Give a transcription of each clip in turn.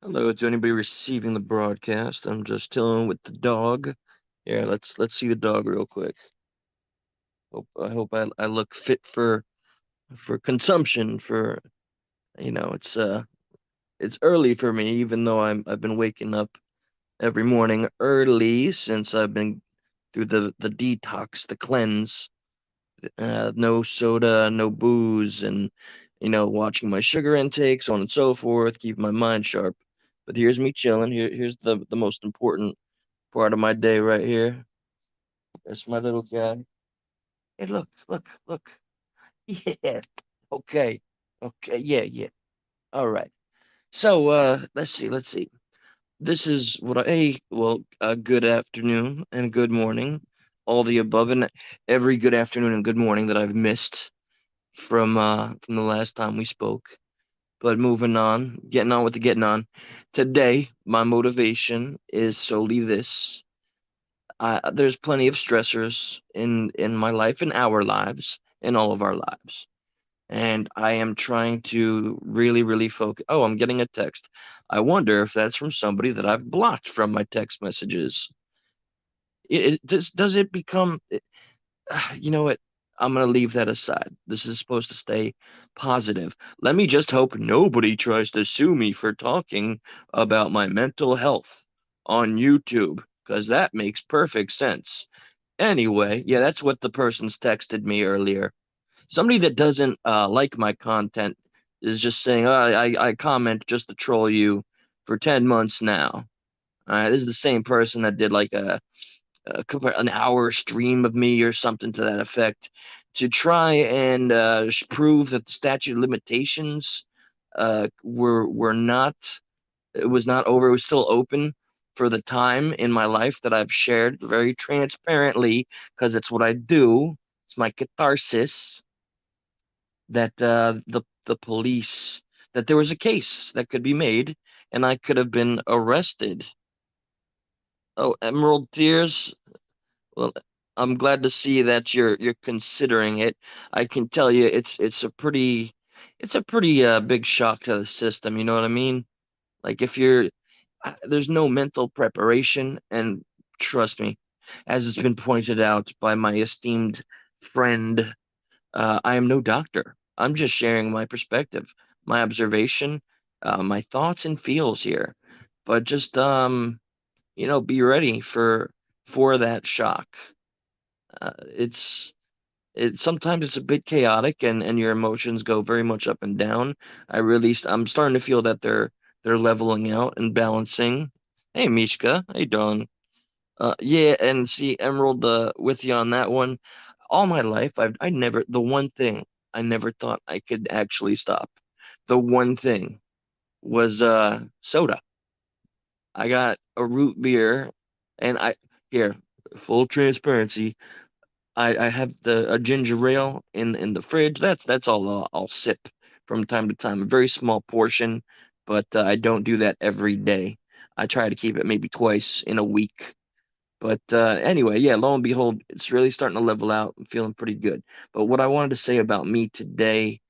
Hello to anybody receiving the broadcast. I'm just chilling with the dog. Yeah, let's see the dog real quick. I hope I look fit for consumption for it's early for me, even though I've been waking up every morning early since I've been through the detox, the cleanse. No soda, no booze, and watching my sugar intake, so on and so forth, keep my mind sharp. But here's me chilling. Here's the most important part of my day right here. That's my little guy. Hey, look. Yeah. Okay. Okay. Yeah. All right. So, let's see. This is what good afternoon and good morning, all the above, and every good afternoon and good morning that I've missed from the last time we spoke. But moving on, getting on with the getting on. Today, my motivation is solely this. There's plenty of stressors in my life, in our lives, in all of our lives. And I am trying to really focus. Oh, I'm getting a text. I wonder if that's from somebody that I've blocked from my text messages. Does it become, you know what? I'm gonna leave that aside. This is supposed to stay positive. Let me just hope nobody tries to sue me for talking about my mental health on YouTube, because that makes perfect sense. Anyway, yeah, that's what the person's texted me earlier. Somebody that doesn't like my content is just saying, oh, I comment just to troll you for 10 months now. This is the same person that did like an hour stream of me or something to that effect to try and prove that the statute of limitations were not, it was not over, it was still open for the time in my life that I've shared very transparently, because it's what I do. It's my catharsis that the police, that there was a case that could be made and I could have been arrested. Oh, Emerald Tears. Well, I'm glad to see that you're considering it. I can tell you it's a pretty big shock to the system, you know what I mean? Like if you're there's no mental preparation, and trust me, as it's been pointed out by my esteemed friend, I am no doctor. I'm just sharing my perspective, my observation, my thoughts and feels here. But just be ready for that shock. It's sometimes it's a bit chaotic, and your emotions go very much up and down. I'm starting to feel that they're leveling out and balancing. Hey Mishka, how you doing? Yeah, and see Emerald, with you on that one. All my life, I never, the one thing I never thought I could actually stop. The one thing was soda. I got a root beer, and here, full transparency. I have a ginger ale in the fridge. That's all I'll sip from time to time. A very small portion, but I don't do that every day. I try to keep it maybe twice in a week. But anyway, yeah, lo and behold, it's really starting to level out. I'm feeling pretty good. But what I wanted to say about me today,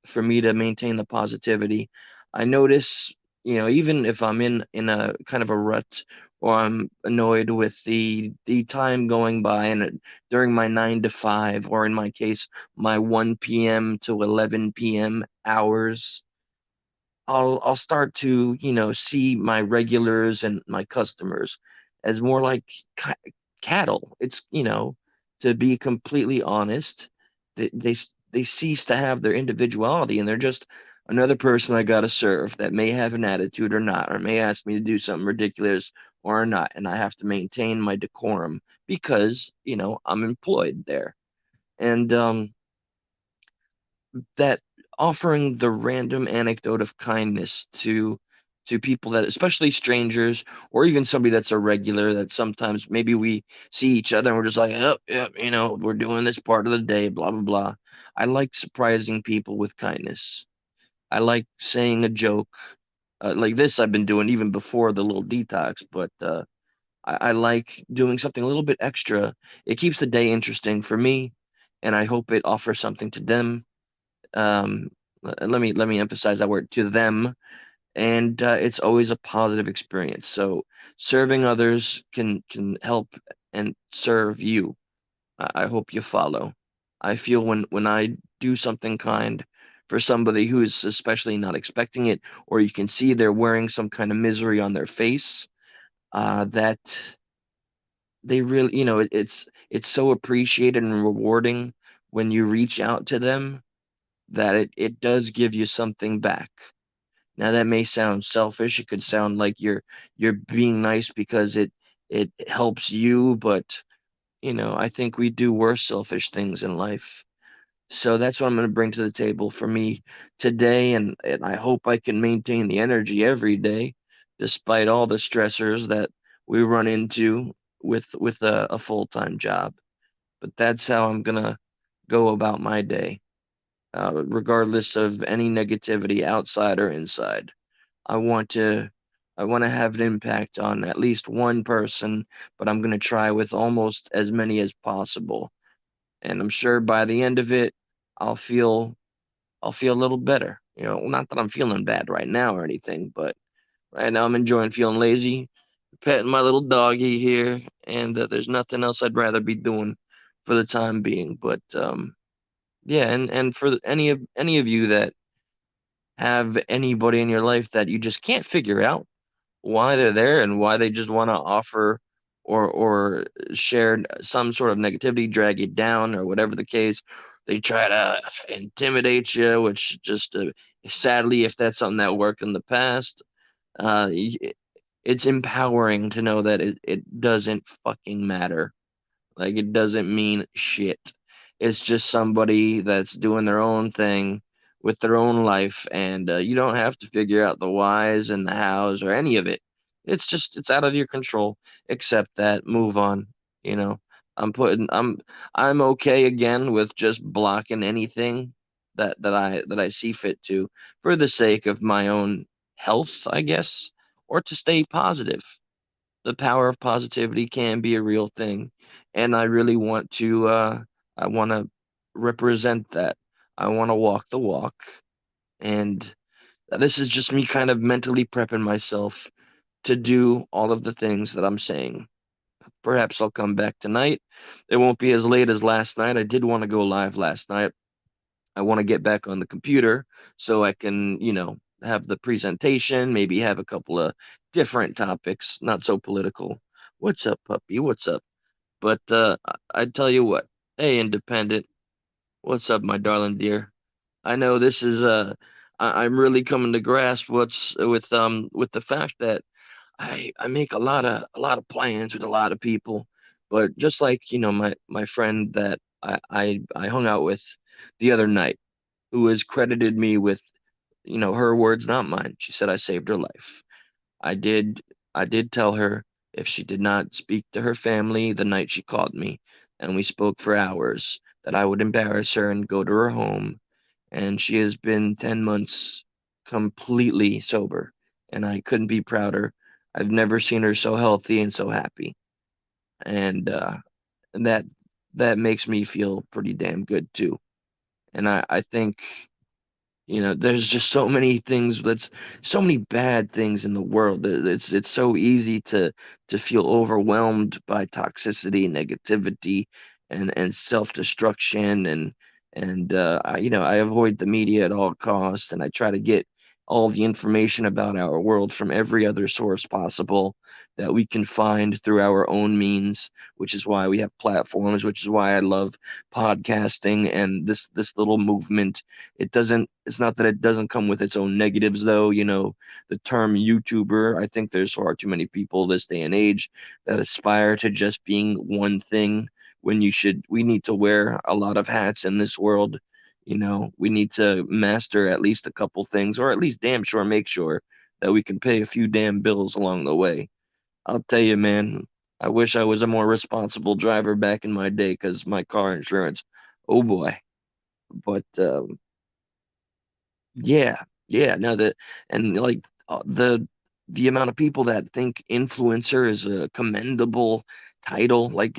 for me to maintain the positivity, I notice, even if I'm in a kind of a rut, or I'm annoyed with the time going by, and during my 9 to 5, or in my case, my 1 p.m. to 11 p.m. hours, I'll start to, see my regulars and my customers as more like ca cattle. To be completely honest, they cease to have their individuality, and they're just another person I gotta serve that may have an attitude or not, or may ask me to do something ridiculous or not, and I have to maintain my decorum because, I'm employed there. And that offering the random anecdote of kindness to people, that especially strangers, or even somebody that's a regular, that sometimes maybe we see each other and we're just like, oh yeah, we're doing this part of the day, blah blah blah. I like surprising people with kindness. I like saying a joke, like this I've been doing even before the little detox, but I like doing something a little bit extra. It keeps the day interesting for me, and I hope it offers something to them. Let me emphasize that word, to them. and it's always a positive experience. So serving others can help and serve you. I hope you follow. I feel when I do something kind for somebody who is especially not expecting it, or you can see they're wearing some kind of misery on their face, that they really, it's so appreciated and rewarding when you reach out to them that it does give you something back. Now that may sound selfish. It could sound like you're being nice because it helps you, but I think we do worse selfish things in life. So that's what I'm going to bring to the table for me today, and I hope I can maintain the energy every day, despite all the stressors that we run into with a full-time job. But that's how I'm gonna go about my day, regardless of any negativity outside or inside. I want to I want to have an impact on at least one person, but I'm going to try with almost as many as possible. And I'm sure by the end of it, I'll feel I'll feel a little better. Not that I'm feeling bad right now or anything, but right now I'm enjoying feeling lazy, petting my little doggy here, and there's nothing else I'd rather be doing for the time being. But yeah, and for any of you that have anybody in your life that you just can't figure out why they're there and why they just want to offer or share some sort of negativity, drag you down, or whatever the case. They try to intimidate you, which just sadly, if that's something that worked in the past, it's empowering to know that it doesn't fucking matter. Like it doesn't mean shit. It's just somebody that's doing their own thing with their own life, and you don't have to figure out the whys and the hows or any of it. It's out of your control. Accept that, move on. You know, I'm putting I'm okay again with just blocking anything that I see fit to for the sake of my own health, I guess, or to stay positive. The power of positivity can be a real thing, and I really want to represent that. I want to walk the walk, and this is just me kind of mentally prepping myself to do all of the things that I'm saying. Perhaps I'll come back tonight. It won't be as late as last night. I did want to go live last night. I want to get back on the computer so I can, have the presentation, maybe have a couple of different topics, not so political. What's up, puppy? What's up? But I tell you what. Hey, independent. What's up, my darling dear? I know this is I'm really coming to grasp what's with the fact that I make a lot of plans with a lot of people, but just like, my friend that I hung out with the other night, who has credited me with, her words, not mine. She said I saved her life. I did I did tell her if she did not speak to her family the night she called me, and we spoke for hours, that I would embarrass her and go to her home. And she has been 10 months completely sober, and I couldn't be prouder. I've never seen her so healthy and so happy. And that makes me feel pretty damn good too. And I think there's just so many things that's so many bad things in the world. It's so easy to feel overwhelmed by toxicity, negativity, and self-destruction, and I avoid the media at all costs, and I try to get all the information about our world from every other source possible that we can find through our own means, which is why we have platforms, which is why I love podcasting and this little movement. It's not that it doesn't come with its own negatives though. The term YouTuber, I think there's far too many people this day and age that aspire to just being one thing when we need to wear a lot of hats in this world. We need to master at least a couple things, or at least damn sure make sure that we can pay a few damn bills along the way. I'll tell you, man, I wish I was a more responsible driver back in my day because my car insurance, oh boy. But yeah, yeah, no, and like the amount of people that think influencer is a commendable title, like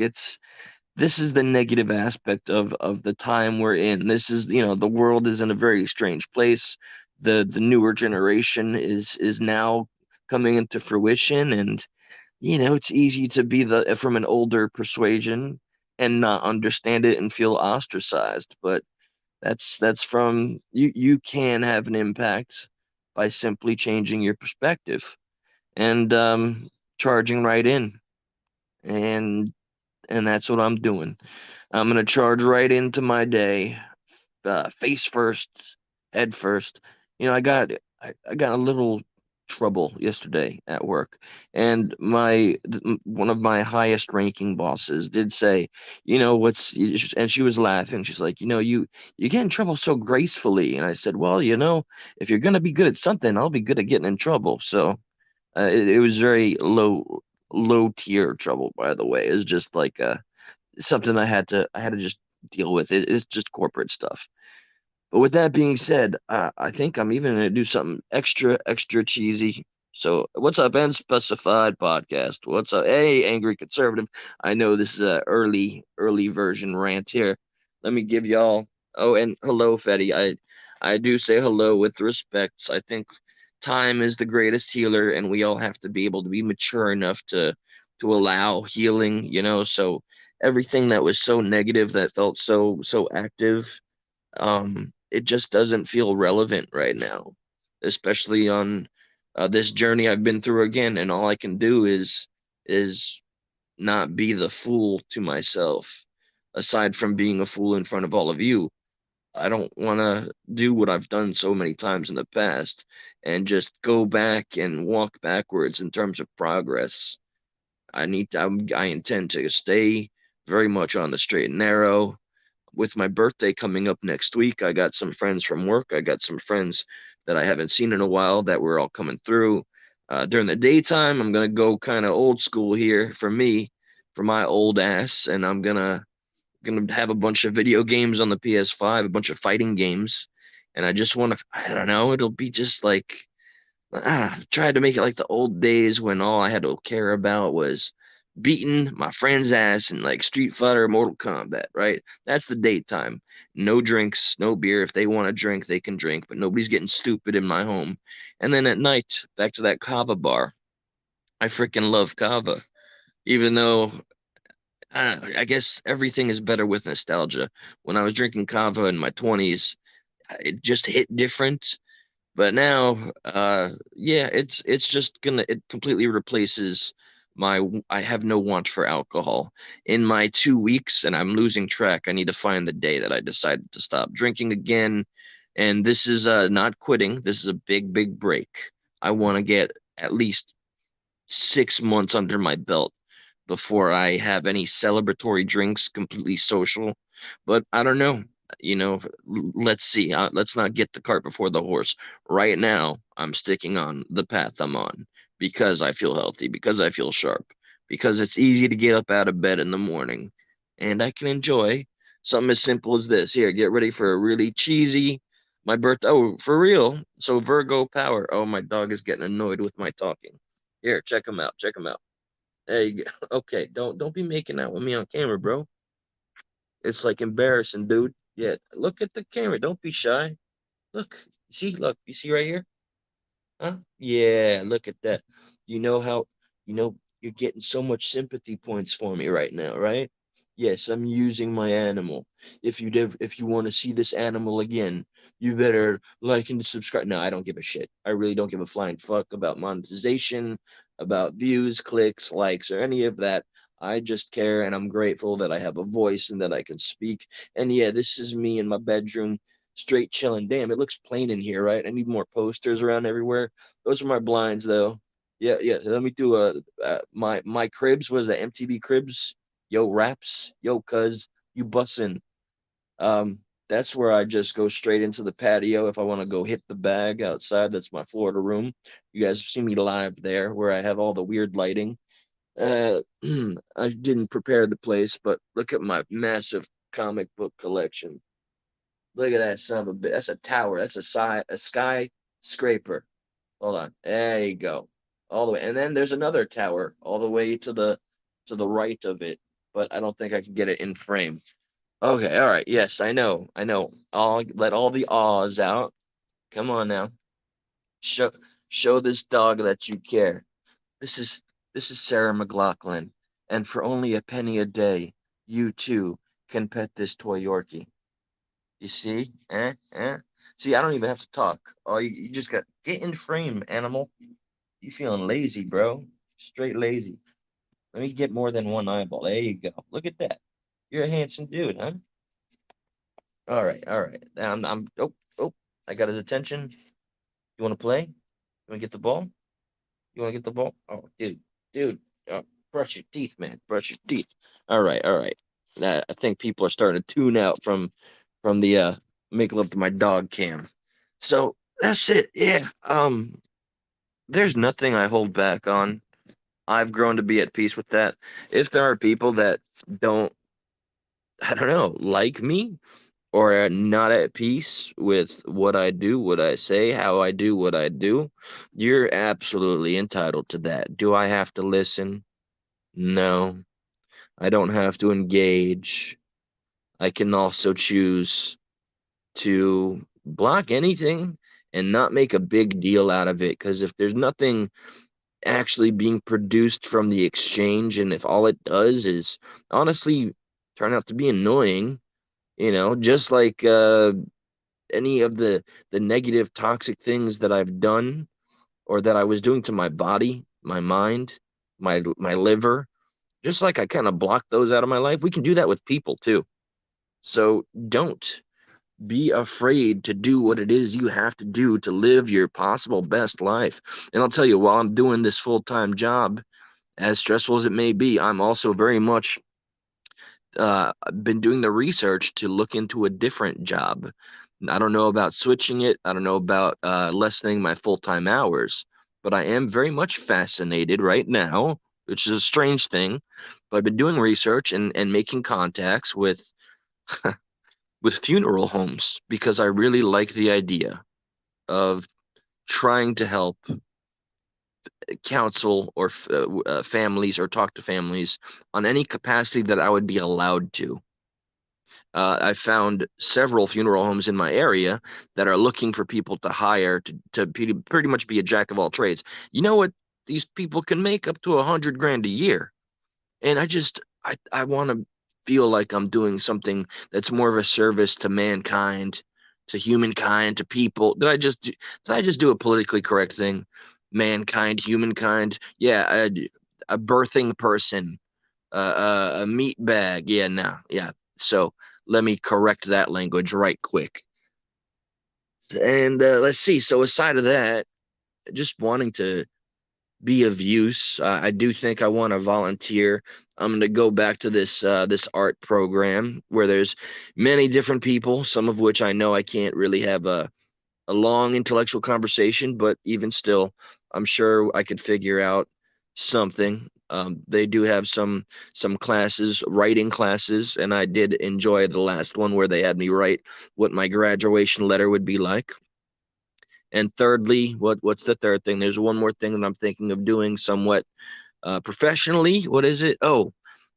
this is the negative aspect of the time we're in. This is, the world is in a very strange place. the newer generation is now coming into fruition, and it's easy to be the from an older persuasion and not understand it and feel ostracized. But that's from you can have an impact by simply changing your perspective and charging right in. And that's what I'm doing. I'm gonna charge right into my day, face first, head first. I got a little trouble yesterday at work, and one of my highest ranking bosses did say, and she was laughing. She's like, you get in trouble so gracefully, and I said, well, if you're gonna be good at something, I'll be good at getting in trouble. So it was very low tier trouble, by the way. It was just like something I had to just deal with. It's just corporate stuff. But with that being said, I think I'm even gonna do something extra cheesy. So, what's up, Unspecified Podcast? What's up? Hey, Angry Conservative. I know this is a early version rant here. Let me give y'all. Oh, and hello, Fetty. I do say hello with respect. I think time is the greatest healer, and we all have to be able to be mature enough to allow healing. So everything that was so negative, that felt so active, it just doesn't feel relevant right now, especially on this journey I've been through again. And all I can do is not be the fool to myself. Aside from being a fool in front of all of you, I don't want to do what I've done so many times in the past and just go back and walk backwards in terms of progress. I intend to stay very much on the straight and narrow. With my birthday coming up next week, I got some friends from work. I got some friends that I haven't seen in a while that we're all coming through. During the daytime, I'm gonna go kind of old school here for me, for my old ass, and I'm gonna have a bunch of video games on the PS5, a bunch of fighting games, and I just want to, I don't know, it'll be just like tried to make it like the old days when all I had to care about was beating my friend's ass in like Street Fighter or Mortal Kombat, right? That's the daytime. No drinks, no beer. If they want to drink, they can drink, but nobody's getting stupid in my home. And then at night, back to that kava bar. I freaking love kava, even though I guess everything is better with nostalgia. When I was drinking kava in my 20s, it just hit different. But now, yeah, it's just gonna it completely replaces my I have no want for alcohol. In my 2 weeks, and I'm losing track, I need to find the day that I decided to stop drinking again. And this is not quitting. This is a big break. I want to get at least 6 months under my belt before I have any celebratory drinks, completely social. But I don't know. Let's see. Let's not get the cart before the horse. Right now, I'm sticking on the path I'm on because I feel healthy, because I feel sharp, because it's easy to get up out of bed in the morning, and I can enjoy something as simple as this. Here, get ready for a really cheesy. My birthday. Oh, for real. So Virgo power. Oh, my dog is getting annoyed with my talking. Here, check him out. Check him out. There you go. Okay, don't be making out with me on camera, bro. It's like embarrassing, dude. Yeah, look at the camera. Don't be shy. Look, you see right here? Huh? Yeah, look at that. You know how, you're getting so much sympathy points for me right now, right? Yes, I'm using my animal. If you want to see this animal again, you better like and subscribe. No, I don't give a shit. I really don't give a flying fuck about monetization, about views, clicks, likes, or any of that. I just care and I'm grateful that I have a voice and that I can speak. And yeah, this is me in my bedroom straight chilling. Damn, it looks plain in here, right? I need more posters around everywhere. Those are my blinds, though. Yeah, yeah. So let me do my cribs. Was that MTV Cribs? Yo, raps. Yo, cuz you bussin'. That's where I just go straight into the patio if I want to go hit the bag outside. That's my Florida room. You guys have seen me live there, where I have all the weird lighting. Uh, I didn't prepare the place, but look at my massive comic book collection. Look at that son of a bit. That's a tower. That's a skyscraper. Hold on. There you go. All the way. And then there's another tower all the way to the right of it, but I don't think I can get it in frame. Okay, all right. Yes, I know. I know. I'll let all the ahs out. Come on now. Show show this dog that you care. This is this is Sarah McLachlan, and for only a penny a day, you too can pet this toy Yorkie. You see? See, I don't even have to talk. Oh, you just got get in frame, animal. You feeling lazy, bro? Straight lazy. Let me get more than one eyeball. There you go. Look at that. You're a handsome dude, huh? All right, all right. Oh, I got his attention. You want to play? You want to get the ball? You want to get the ball? Oh, dude, brush your teeth, man. Brush your teeth. All right, all right. I think people are starting to tune out from the make love to my dog cam. So that's it. Yeah. There's nothing I hold back on. I've grown to be at peace with that. If there are people that don't, I don't know, like me or are not at peace with what I do, what I say, how I do what I do, you're absolutely entitled to that. Do I have to listen? No, I don't have to engage. I can also choose to block anything and not make a big deal out of it. Because if there's nothing actually being produced from the exchange, and if all it does is honestly turn out to be annoying, just like any of the negative toxic things that I've done or that I was doing to my body, my mind, my liver, just like I kind of blocked those out of my life, we can do that with people too. So don't be afraid to do what it is you have to do to live your possible best life. And I'll tell you, while I'm doing this full-time job, as stressful as it may be, I'm also very much been doing the research to look into a different job. I don't know about switching it. I don't know about lessening my full-time hours, but I am very much fascinated right now, which is a strange thing. But I've been doing research and making contacts with funeral homes because I really like the idea of trying to help counsel or families or talk to families on any capacity that I would be allowed to. I found several funeral homes in my area that are looking for people to hire to pretty much be a jack of all trades. You know what? These people can make up to 100 grand a year. And I want to feel like I'm doing something that's more of a service to mankind, to humankind, to people. Did I just do a politically correct thing? Mankind, humankind. Yeah, a birthing person, a meat bag. Yeah, no, yeah. So let me correct that language right quick. And let's see. So aside of that, just wanting to be of use. I do think I want to volunteer. I'm going to go back to this art program where there's many different people, some of which I know I can't really have a long intellectual conversation, but even still, I'm sure I could figure out something. They do have some classes, writing classes, and I did enjoy the last one where they had me write what my graduation letter would be like. And thirdly, what's the third thing? There's one more thing that I'm thinking of doing somewhat professionally. What is it? Oh,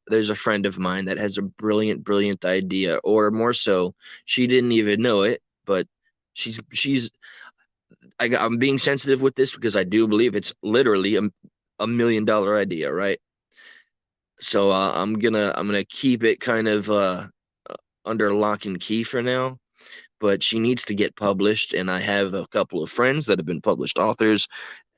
there's a friend of mine that has a brilliant idea, or more so, she didn't even know it, but she's I'm being sensitive with this because I do believe it's literally a $1 million idea, right? So I'm gonna keep it kind of under lock and key for now, but she needs to get published, and I have a couple of friends that have been published authors.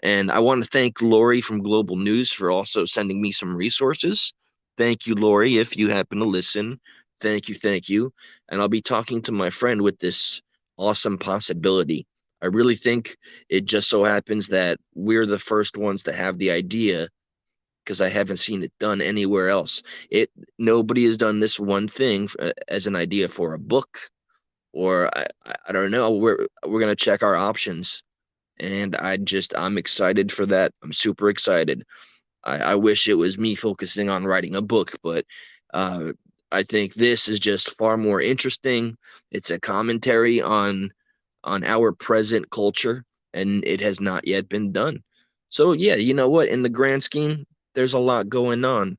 And I want to thank Lori from Global News for also sending me some resources. Thank you, Lori, if you happen to listen. Thank you, thank you. And I'll be talking to my friend with this awesome possibility. I really think it just so happens that we're the first ones to have the idea because I haven't seen it done anywhere else. It Nobody has done this one thing as an idea for a book, or I don't know. We're gonna check our options, and I'm excited for that. I'm super excited. I wish it was me focusing on writing a book, but uh, I think this is just far more interesting. It's a commentary on our present culture, and it has not yet been done. So yeah, you know what? In the grand scheme, there's a lot going on,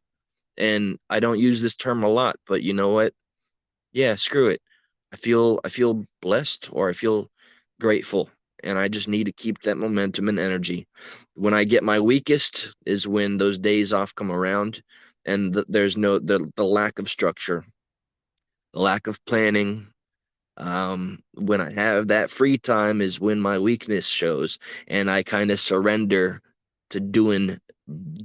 and I don't use this term a lot, but you know what? Yeah, screw it. I feel blessed, or I feel grateful. and I just need to keep that momentum and energy. When I get my weakest is when those days off come around, and there's no the lack of structure, the lack of planning. When I have that free time is when my weakness shows, and I kind of surrender to doing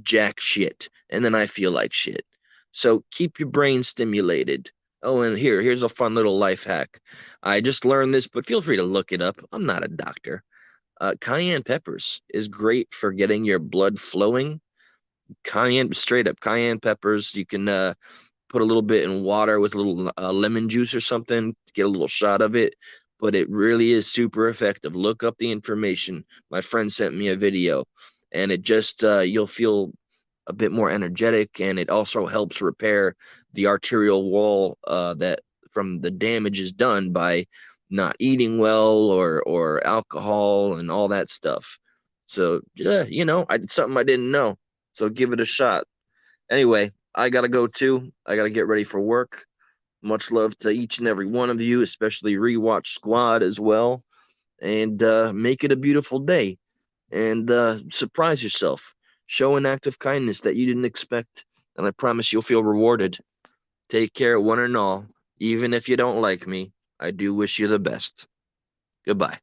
jack shit, and then I feel like shit. So keep your brain stimulated. Oh, and here's a fun little life hack. I just learned this, but feel free to look it up. I'm not a doctor. Cayenne peppers is great for getting your blood flowing. Cayenne, straight up cayenne peppers. You can put a little bit in water with a little lemon juice or something, get a little shot of it. But it really is super effective. Look up the information. My friend sent me a video, and it just you'll feel a bit more energetic, and it also helps repair the arterial wall that from the damage is done by not eating well or alcohol and all that stuff. So yeah, it's something I didn't know. So give it a shot. Anyway, I gotta go too. I gotta get ready for work. Much love to each and every one of you, especially Rewatch Squad as well. And make it a beautiful day. And surprise yourself. Show an act of kindness that you didn't expect. And I promise you'll feel rewarded. Take care, one and all. Even if you don't like me, I do wish you the best. Goodbye.